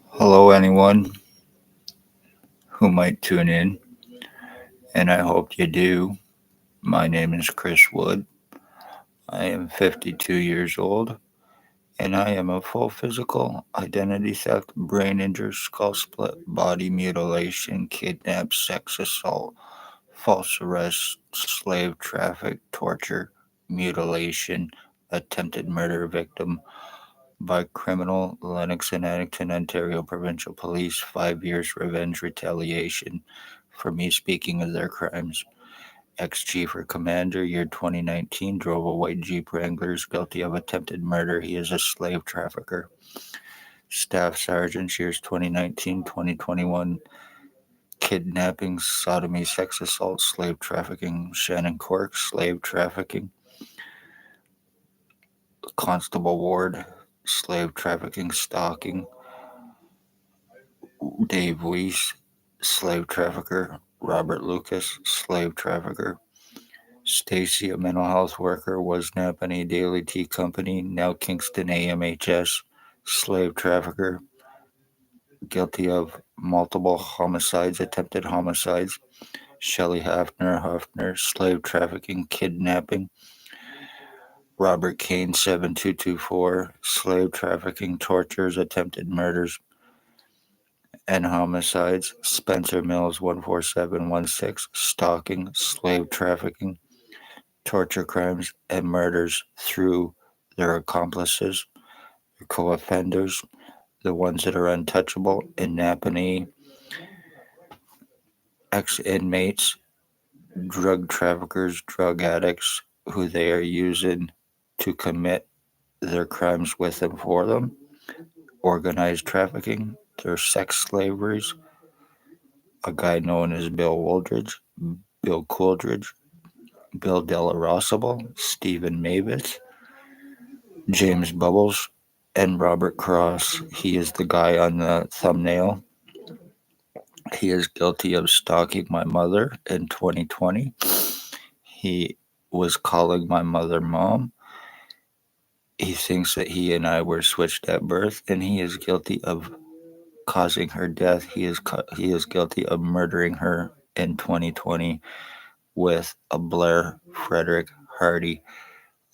Hello, anyone who might tune in, and I hope you do. My name is Chris Wood. I am 52 years old, and I am a full physical identity theft, brain injury, skull split, body mutilation, kidnap, sex assault, false arrest, slave traffic, torture, mutilation, attempted murder victim by criminal Lennox and Addington, Ontario provincial police, 5 years revenge retaliation for me speaking of their crimes. Ex-chief or commander, year 2019, drove a white Jeep Wrangler, is guilty of attempted murder. He is a slave trafficker. Staff sergeant, years 2019-2021, kidnapping, sodomy, sex assault, slave trafficking. Shannon Cork, slave trafficking. Constable Ward, slave trafficking, stalking. Dave Weiss, slave trafficker. Robert Lucas, slave trafficker. Stacy, a mental health worker, was Napanee Daily Tea Company, now Kingston AMHS, slave trafficker, guilty of multiple homicides, attempted homicides. Shelley Hafner, slave trafficking, kidnapping. Robert Kane, 7224, slave trafficking, tortures, attempted murders, and homicides. Spencer Mills, 14716, stalking, slave trafficking, torture crimes, and murders through their accomplices, their co offenders, the ones that are untouchable in Napanee, ex inmates, drug traffickers, drug addicts who they are using to commit their crimes with and for them, organized trafficking, their sex slaveries, a guy known as Bill Coolidge, Bill Delarosable, Stephen Mavis, James Bubbles, and Robert Cross. He is the guy on the thumbnail. He is guilty of stalking my mother in 2020. He was calling my mother mom. He thinks that he and I were switched at birth, and he is guilty of causing her death. He is guilty of murdering her in 2020 with a Blair Frederick Hardy,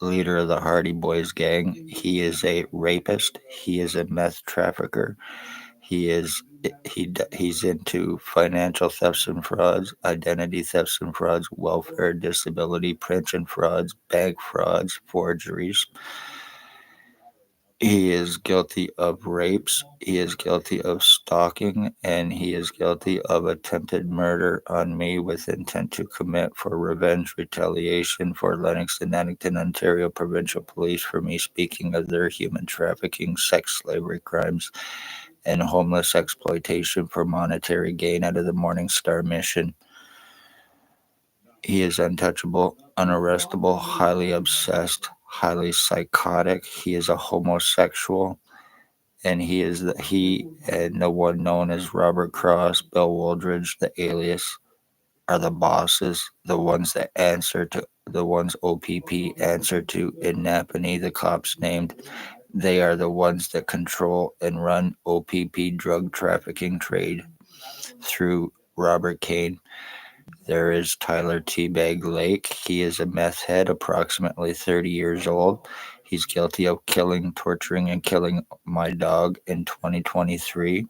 leader of the Hardy Boys gang. He is a rapist. He is a meth trafficker. He is he's into financial thefts and frauds, identity thefts and frauds, welfare, disability, pension frauds, bank frauds, forgeries. He is guilty of rapes. He is guilty of stalking, and he is guilty of attempted murder on me with intent to commit for revenge retaliation for Lennox and Addington, Ontario provincial police for me speaking of their human trafficking, sex slavery crimes, and homeless exploitation for monetary gain out of the Morning Star mission. He is untouchable, unarrestable, highly obsessed, highly psychotic. He is a homosexual, and he and the one known as Robert Cross, Bill Wooldridge, the alias, are the bosses, the ones OPP answer to in Napanee, the cops named. They are the ones that control and run OPP drug trafficking trade through Robert Kane. There is Tyler Teabag Lake. He is a meth head, approximately 30 years old. He's guilty of killing, torturing, and killing my dog in 2023.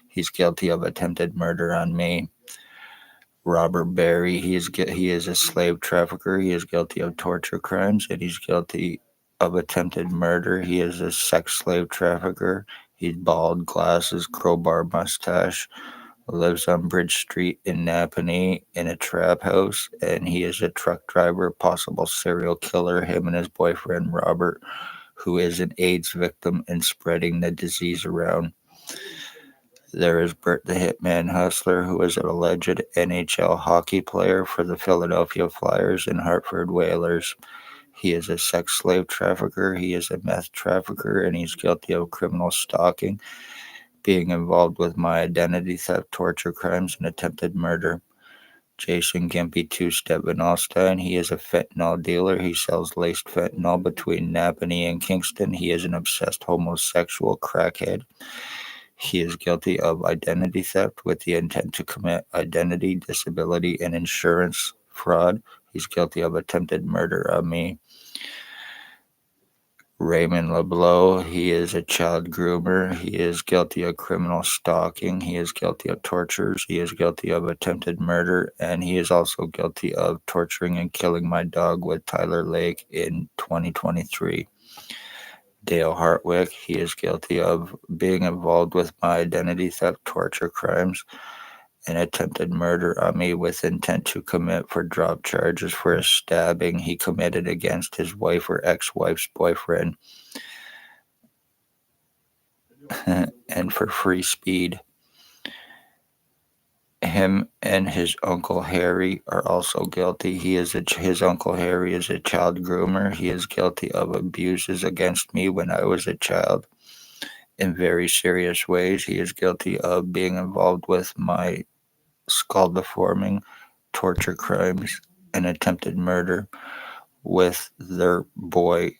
He's guilty of attempted murder on me. Robert Berry, he is a slave trafficker. He is guilty of torture crimes, and he's guilty of attempted murder. He is a sex slave trafficker. He's bald, glasses, crowbar mustache, lives on Bridge Street in Napanee in a trap house, and he is a truck driver, possible serial killer. Him and his boyfriend Robert, who is an AIDS victim and spreading the disease around. There is Bert the Hitman Hustler, who is an alleged NHL hockey player for the Philadelphia Flyers and Hartford Whalers. He is a sex slave trafficker, he is a meth trafficker, and he's guilty of criminal stalking, being involved with my identity theft, torture crimes, and attempted murder. Jason Gimpy Two-Step Vinalstein. He is a fentanyl dealer. He sells laced fentanyl between Napanee and Kingston. He is an obsessed homosexual crackhead. He is guilty of identity theft with the intent to commit identity, disability, and insurance fraud. He's guilty of attempted murder of me. Raymond LeBlanc, he is a child groomer. He is guilty of criminal stalking. He is guilty of tortures. He is guilty of attempted murder. And he is also guilty of torturing and killing my dog with Tyler Lake in 2023. Dale Hartwick, he is guilty of being involved with my identity theft, torture crimes, and attempted murder on me with intent to commit for drop charges for a stabbing he committed against his wife or ex-wife's boyfriend and for free speed. Him and his uncle Harry are also guilty. His uncle Harry is a child groomer. He is guilty of abuses against me when I was a child in very serious ways. He is guilty of being involved with my skull deforming, torture crimes, and attempted murder with their boy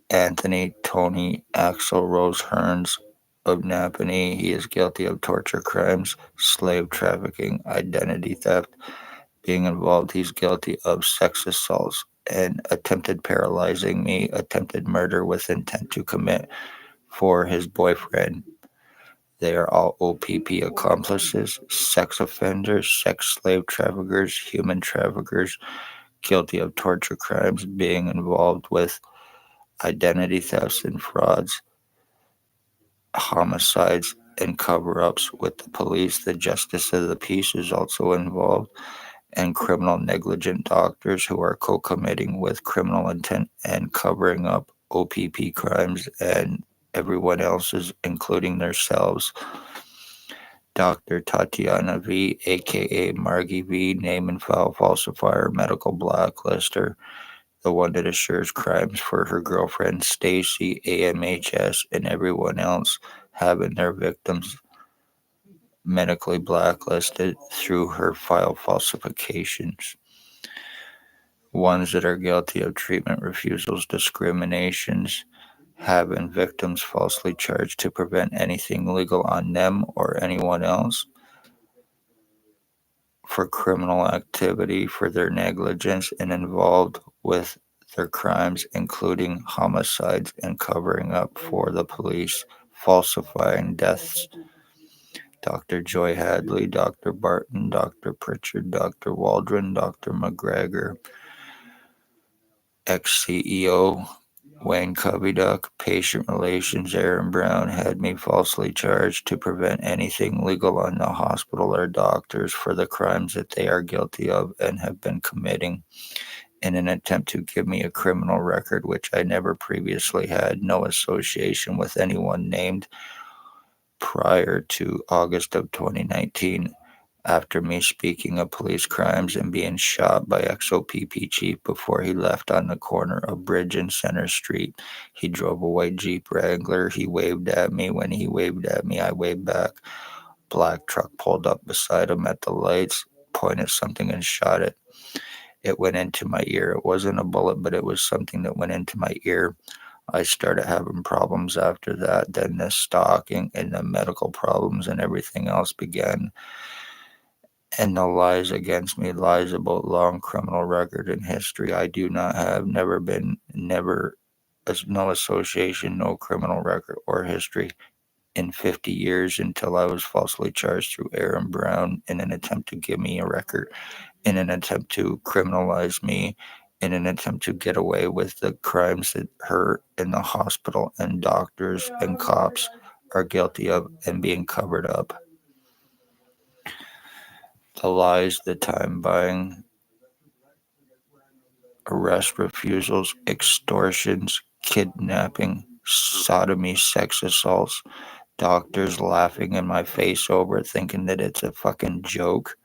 Anthony Tony Axel Rose Hearns of Napanee. He is guilty of torture crimes, slave trafficking, identity theft, being involved. He's guilty of sex assaults and attempted paralyzing me, attempted murder with intent to commit for his boyfriend. They are all OPP accomplices, sex offenders, sex slave traffickers, human traffickers, guilty of torture crimes, being involved with identity thefts and frauds, homicides, and cover ups with the police. The justice of the peace is also involved, and criminal negligent doctors who are co committing with criminal intent and covering up OPP crimes and everyone else's, including themselves. Dr. Tatiana V, aka Margie V, name and file falsifier, medical blacklister, the one that assures crimes for her girlfriend Stacy, AMHS, and everyone else, having their victims medically blacklisted through her file falsifications. Ones that are guilty of treatment refusals, discriminations, having victims falsely charged to prevent anything legal on them or anyone else, for criminal activity, for their negligence, and involved with their crimes, including homicides and covering up for the police, falsifying deaths. Dr. Joy Hadley, Dr. Barton, Dr. Pritchard, Dr. Waldron, Dr. McGregor, ex-CEO Wayne Coveyduck, patient relations Aaron Brown had me falsely charged to prevent anything legal on the hospital or doctors for the crimes that they are guilty of and have been committing in an attempt to give me a criminal record which I never previously had, no association with anyone named prior to August of 2019. After me speaking of police crimes and being shot by XOPP chief before he left on the corner of Bridge and Center Street. He drove a white Jeep Wrangler. He waved at me. When he waved at me, I waved back. Black truck pulled up beside him at the lights, pointed something and shot it. It went into my ear. It wasn't a bullet, but it was something that went into my ear. I started having problems after that. Then the stalking and the medical problems and everything else began. And the lies against me, lies about long criminal record and history. I do not have, never been, never, no association, no criminal record or history in 50 years until I was falsely charged through Aaron Brown in an attempt to give me a record, in an attempt to criminalize me, in an attempt to get away with the crimes that her and the hospital and doctors and cops are guilty of and being covered up. The lies, the time buying, arrest refusals, extortions, kidnapping, sodomy, sex assaults, doctors laughing in my face over it, thinking that it's a fucking joke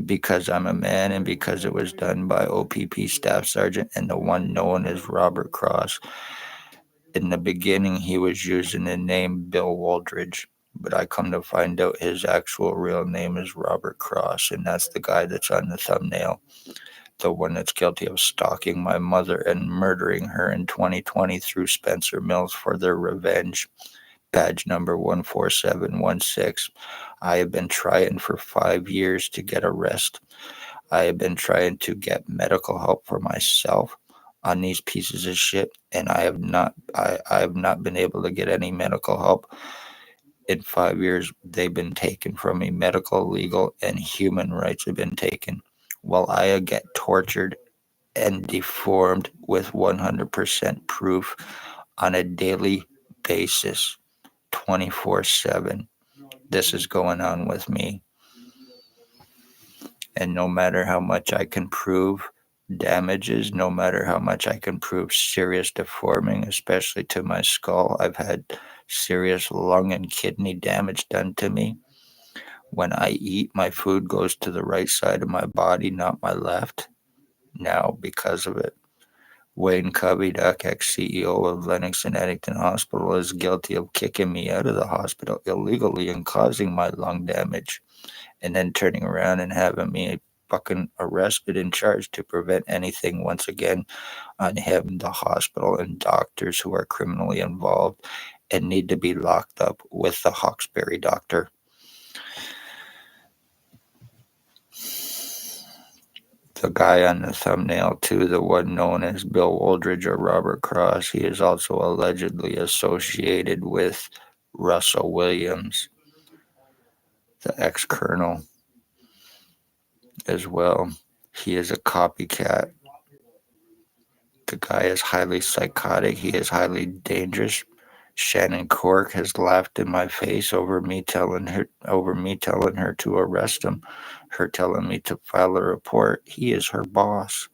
because I'm a man and because it was done by OPP Staff Sergeant and the one known as Robert Cross. In the beginning, he was using the name Bill Waldridge, But I come to find out his actual real name is Robert Cross, and that's the guy that's on the thumbnail, the one that's guilty of stalking my mother and murdering her in 2020 through Spencer Mills for their revenge. Badge number 14716. I have been trying for 5 years to get arrested. I have been trying to get medical help for myself on these pieces of shit, and I have not been able to get any medical help. In 5 years, they've been taken from me. Medical, legal, and human rights have been taken. While I get tortured and deformed with 100% proof on a daily basis, 24/7. This is going on with me. And no matter how much I can prove damages, no matter how much I can prove serious deforming, especially to my skull, I've had serious lung and kidney damage done to me. When I eat, my food goes to the right side of my body, not my left. Now, because of it, Wayne Cubby-Duck, ex-CEO of Lennox and Eddington Hospital, is guilty of kicking me out of the hospital illegally and causing my lung damage, and then turning around and having me fucking arrested and charged to prevent anything once again on him, the hospital, and doctors who are criminally involved and need to be locked up with the Hawkesbury doctor. The guy on the thumbnail, too, the one known as Bill Woldridge or Robert Cross, he is also allegedly associated with Russell Williams, the ex-colonel, as well. He is a copycat. The guy is highly psychotic. He is highly dangerous. Shannon Cork has laughed in my face over me telling her to arrest him, her telling me to file a report. He is her boss.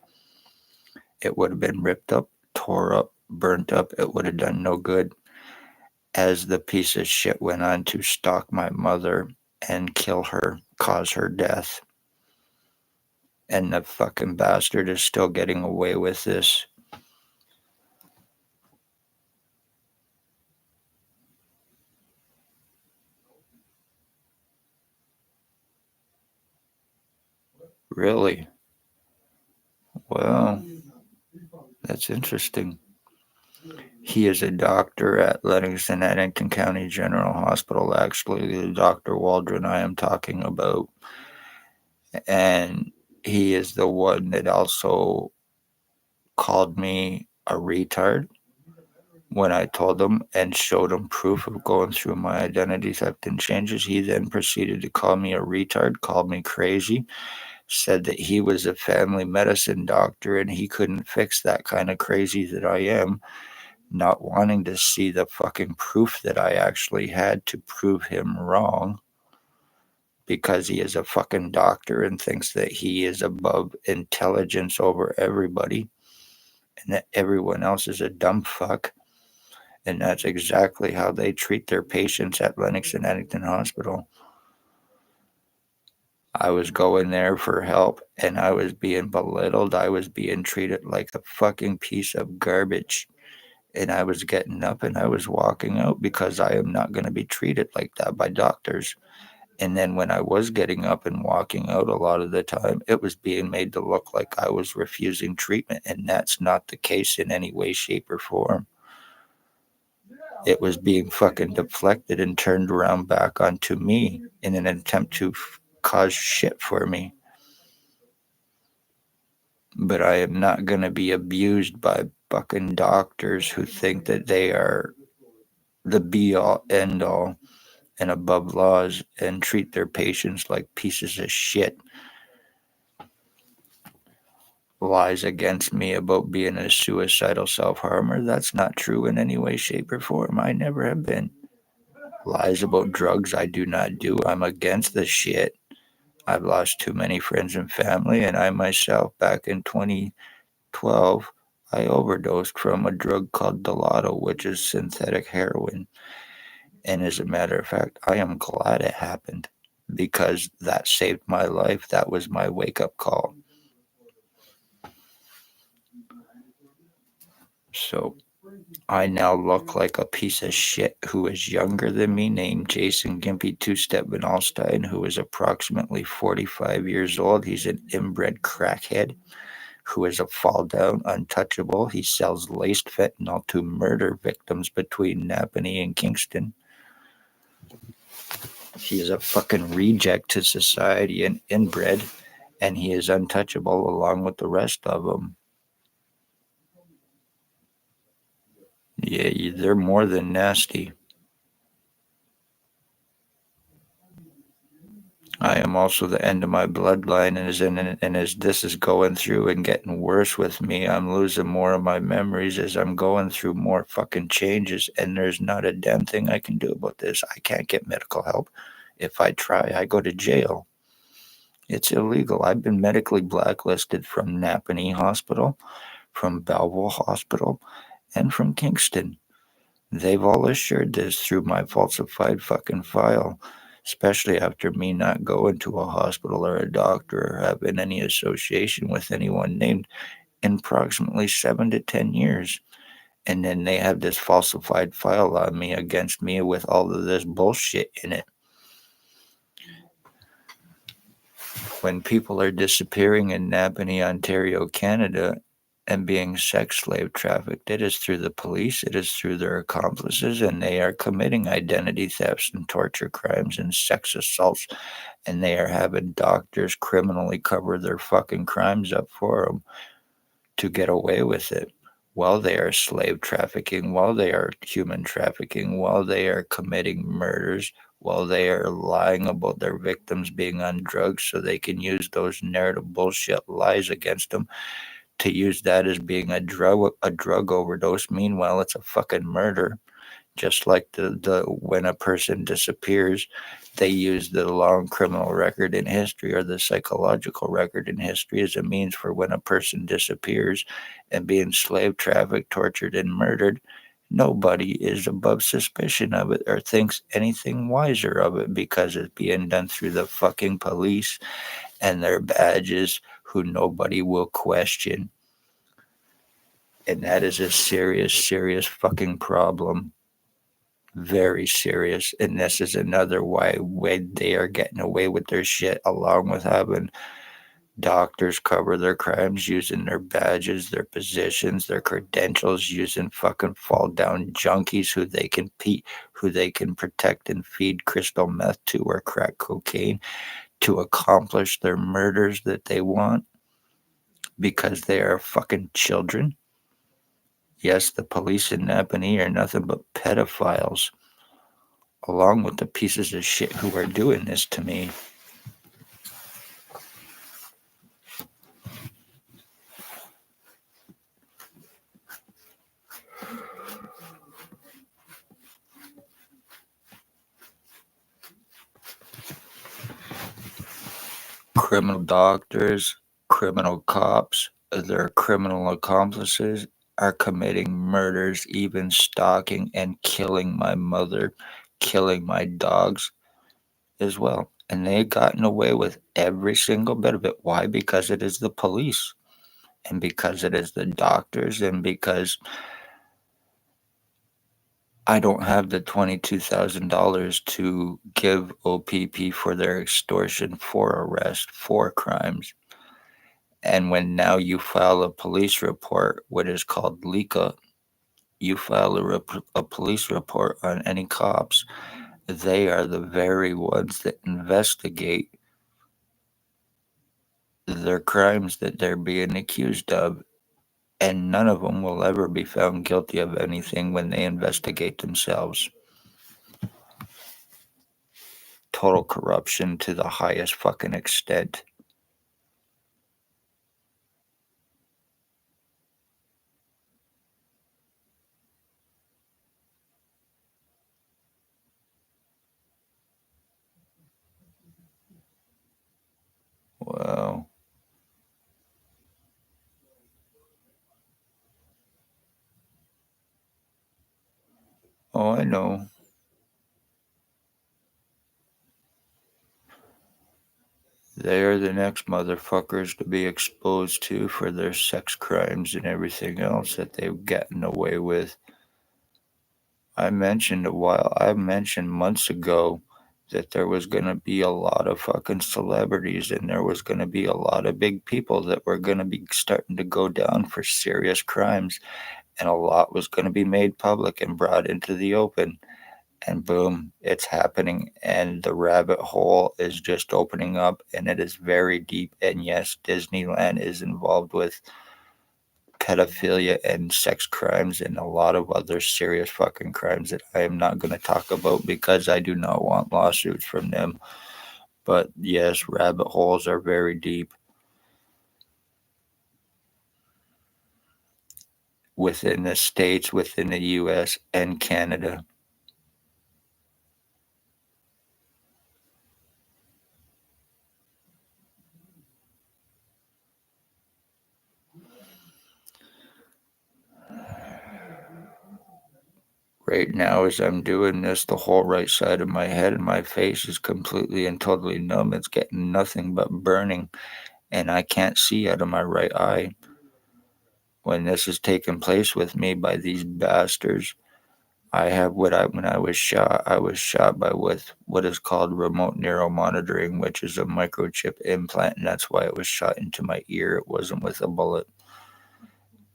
It would have been ripped up, tore up, burnt up. It would have done no good, as the piece of shit went on to stalk my mother and kill her, cause her death. And the fucking bastard is still getting away with this. Really? Well, that's interesting. He is a doctor at Lennox and Eddington County General Hospital, actually, the Dr. Waldron I am talking about. And he is the one that also called me a retard when I told him and showed him proof of going through my identity theft and changes. He then proceeded to call me a retard, called me crazy, said that he was a family medicine doctor and he couldn't fix that kind of crazy that I am, not wanting to see the fucking proof that I actually had to prove him wrong, because he is a fucking doctor and thinks that he is above intelligence over everybody and that everyone else is a dumb fuck. And that's exactly how they treat their patients at Lennox and Eddington Hospital. I was going there for help and I was being belittled. I was being treated like a fucking piece of garbage. And I was getting up and I was walking out because I am not going to be treated like that by doctors. And then when I was getting up and walking out, a lot of the time, it was being made to look like I was refusing treatment. And that's not the case in any way, shape, or form. It was being fucking deflected and turned around back onto me in an attempt to cause shit for me. But I am not going to be abused by fucking doctors who think that they are the be all end all and above laws and treat their patients like pieces of shit. Lies against me about being a suicidal self-harmer. That's not true in any way, shape, or form. I never have been. Lies about drugs. I do not do. I'm against the shit. I've lost too many friends and family, and I myself, back in 2012, I overdosed from a drug called Dilato, which is synthetic heroin. And as a matter of fact, I am glad it happened because that saved my life. That was my wake-up call. So I now look like a piece of shit who is younger than me, named Jason Gimpy Two-Step Van Alstyne, who is approximately 45 years old. He's an inbred crackhead who is a fall down untouchable. He sells laced fentanyl to murder victims between Napanee and Kingston. He is a fucking reject to society and inbred, and he is untouchable along with the rest of them. Yeah, they're more than nasty. I am also the end of my bloodline, and as this is going through and getting worse with me, I'm losing more of my memories as I'm going through more fucking changes, and there's not a damn thing I can do about this. I can't get medical help. If I try, I go to jail. It's illegal. I've been medically blacklisted from Napanee Hospital, from Belleville Hospital, and from Kingston. They've all assured this through my falsified fucking file, especially after me not going to a hospital or a doctor or having any association with anyone named in approximately 7 to 10 years. And then they have this falsified file on me against me with all of this bullshit in it. When people are disappearing in Napanee, Ontario, Canada, and being sex slave trafficked, it is through the police, it is through their accomplices, and they are committing identity thefts and torture crimes and sex assaults, and they are having doctors criminally cover their fucking crimes up for them to get away with it while they are slave trafficking, while they are human trafficking, while they are committing murders, while they are lying about their victims being on drugs so they can use those narrative bullshit lies against them to use that as being a drug overdose. Meanwhile, it's a fucking murder. Just like the when a person disappears, they use the long criminal record in history or the psychological record in history as a means for when a person disappears and being slave trafficked, tortured, and murdered. Nobody is above suspicion of it or thinks anything wiser of it because it's being done through the fucking police and their badges who nobody will question. And that is a serious, serious fucking problem. Very serious. And this is another way they are getting away with their shit, along with having doctors cover their crimes using their badges, their positions, their credentials, using fucking fall down junkies who they can protect and feed crystal meth to or crack cocaine to accomplish their murders that they want because they are fucking children. Yes, the police in Napanee are nothing but pedophiles, along with the pieces of shit who are doing this to me. Criminal doctors, criminal cops, their criminal accomplices are committing murders, even stalking and killing my mother, killing my dogs as well. And they've gotten away with every single bit of it. Why? Because it is the police, and because it is the doctors, and because I don't have the $22,000 to give OPP for their extortion, for arrest, for crimes. And when now you file a police report, what is called LICA, you file a police report on any cops, they are the very ones that investigate their crimes that they're being accused of. And none of them will ever be found guilty of anything when they investigate themselves. Total corruption to the highest fucking extent. Wow. Oh, I know. They are the next motherfuckers to be exposed to for their sex crimes and everything else that they've gotten away with. I mentioned months ago that there was going to be a lot of fucking celebrities and there was going to be a lot of big people that were going to be starting to go down for serious crimes, and a lot was going to be made public and brought into the open. And boom, it's happening, and the rabbit hole is just opening up, and it is very deep. And yes, Disneyland is involved with pedophilia and sex crimes and a lot of other serious fucking crimes that I am not going to talk about because I do not want lawsuits from them. But yes, rabbit holes are very deep within the states, within the US and Canada. Right now, as I'm doing this, the whole right side of my head and my face is completely and totally numb. It's getting nothing but burning, and I can't see out of my right eye. When this is taking place with me by these bastards, I have when I was shot by what is called remote neural monitoring, which is a microchip implant, and that's why it was shot into my ear. It wasn't with a bullet.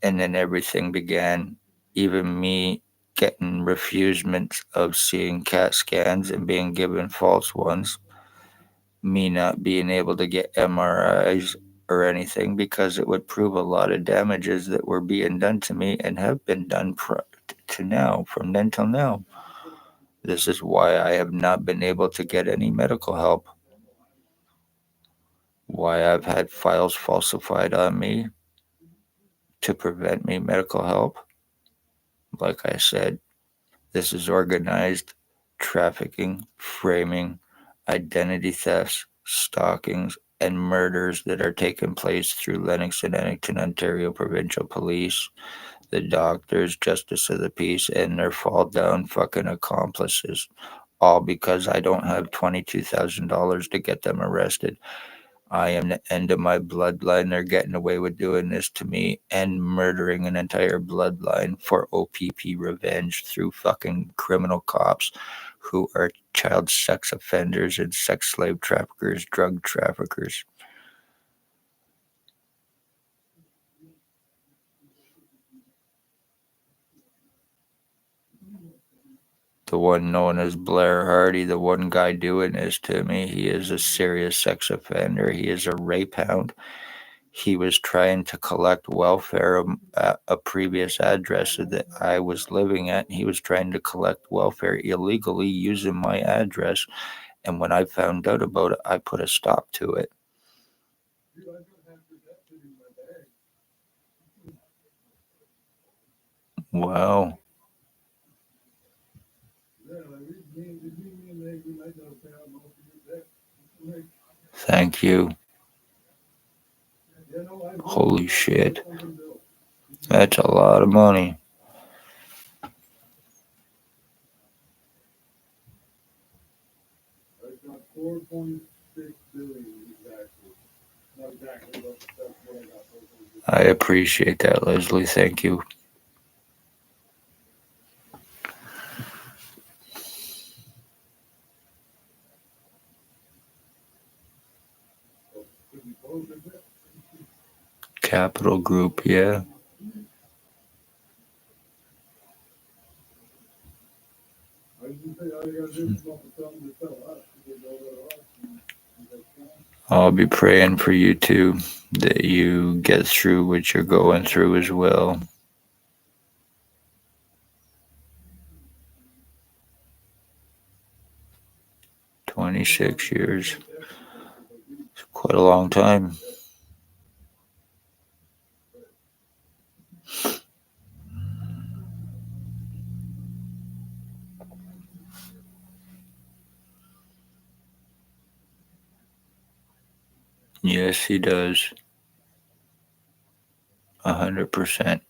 And then everything began. Even me getting refusement of seeing CAT scans and being given false ones, me not being able to get MRIs or anything because it would prove a lot of damages that were being done to me and have been done to now, from then till now. This is why I have not been able to get any medical help. Why I've had files falsified on me to prevent me medical help. Like I said, this is organized trafficking, framing, identity thefts, stalkings, and murders that are taking place through Lennox and Edmonton, Ontario provincial police, the doctors, justice of the peace, and their fall down fucking accomplices. All because I don't have $22,000 to get them arrested. I am the end of my bloodline. They're getting away with doing this to me and murdering an entire bloodline for OPP revenge through fucking criminal cops who are child sex offenders and sex slave traffickers, drug traffickers. The one known as Blair Hardy, the one guy doing this to me, he is a serious sex offender. He is a rape hound. He was trying to collect welfare at a previous address that I was living at. He was trying to collect welfare illegally using my address. And when I found out about it, I put a stop to it. Wow. Thank you. Holy shit. That's a lot of money. I appreciate that, Leslie. Thank you. Capital Group, yeah. I'll be praying for you too, that you get through what you're going through as well. 26 years. It's quite a long time. Yes, he does. 100%.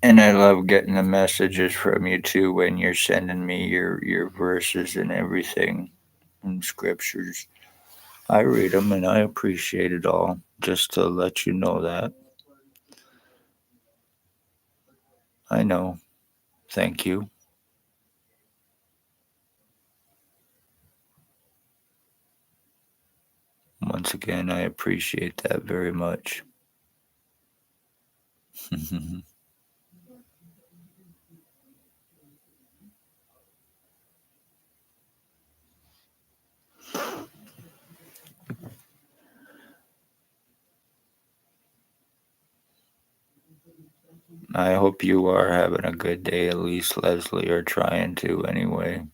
And I love getting the messages from you too when you're sending me your verses and everything. and scriptures. I read them and I appreciate it all. Just to let you know that. I know. Thank you. Once again, I appreciate that very much. I hope you are having a good day, at least, Leslie, or trying to anyway.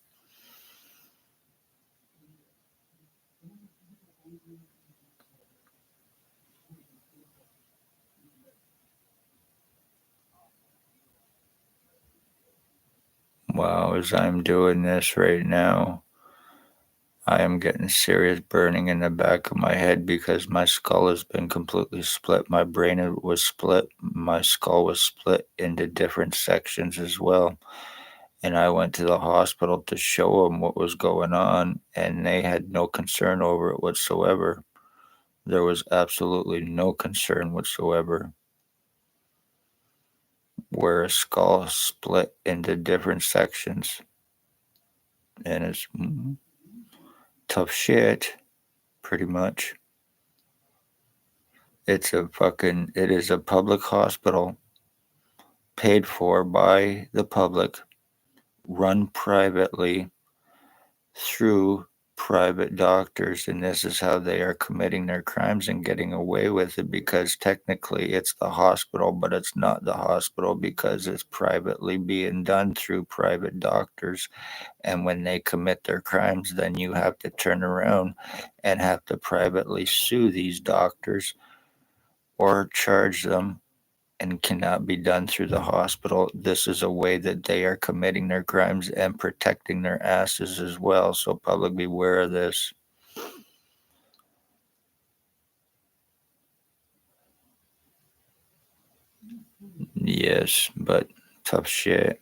Wow, as I'm doing this right now, I am getting serious burning in the back of my head because my skull has been completely split. My brain was split. My skull was split into different sections as well. And I went to the hospital to show them what was going on, and they had no concern over it whatsoever. There was absolutely no concern whatsoever. Where a skull split into different sections, and it's tough shit, pretty much. It is a public hospital paid for by the public, run privately through private doctors, and this is how they are committing their crimes and getting away with it because technically it's the hospital, but it's not the hospital because it's privately being done through private doctors. And when they commit their crimes, then you have to turn around and have to privately sue these doctors or charge them, and cannot be done through the hospital. This is a way that they are committing their crimes and protecting their asses as well. So, public, beware of this. Yes, but tough shit.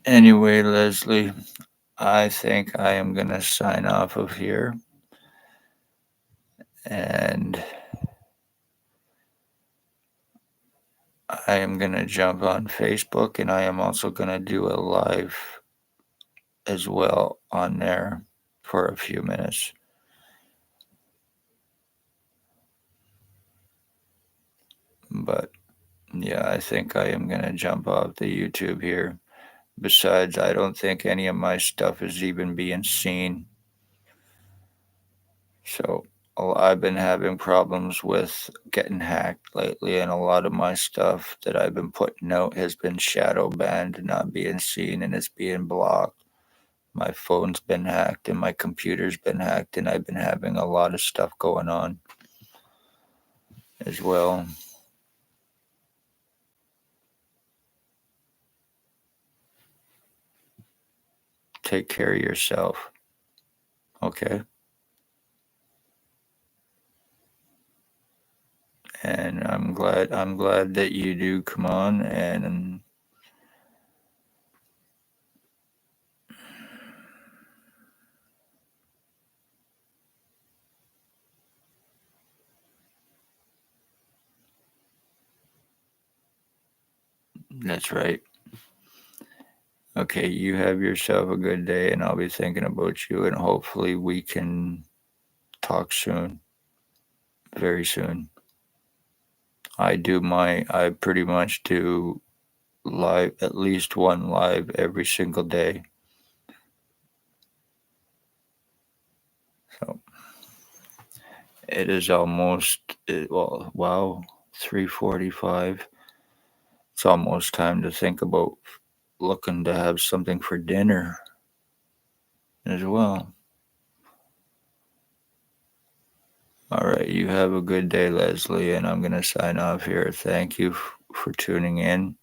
Anyway, Leslie, I think I am going to sign off of here. And I am going to jump on Facebook, and I am also going to do a live as well on there for a few minutes. But yeah, I think I am going to jump off the YouTube here. Besides, I don't think any of my stuff is even being seen. So I've been having problems with getting hacked lately, and a lot of my stuff that I've been putting out has been shadow banned, not being seen, and it's being blocked. My phone's been hacked, and my computer's been hacked, and I've been having a lot of stuff going on as well. Take care of yourself. Okay. And I'm glad that you do come on, and that's right. Okay, you have yourself a good day, and I'll be thinking about you, and hopefully we can talk soon, very soon. I pretty much do live, at least one live every single day. So it is almost, well, wow, 3:45. It's almost time to think about looking to have something for dinner as well. All right. You have a good day, Leslie, and I'm going to sign off here. Thank you for tuning in,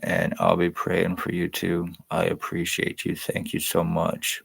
and I'll be praying for you too. I appreciate you. Thank you so much.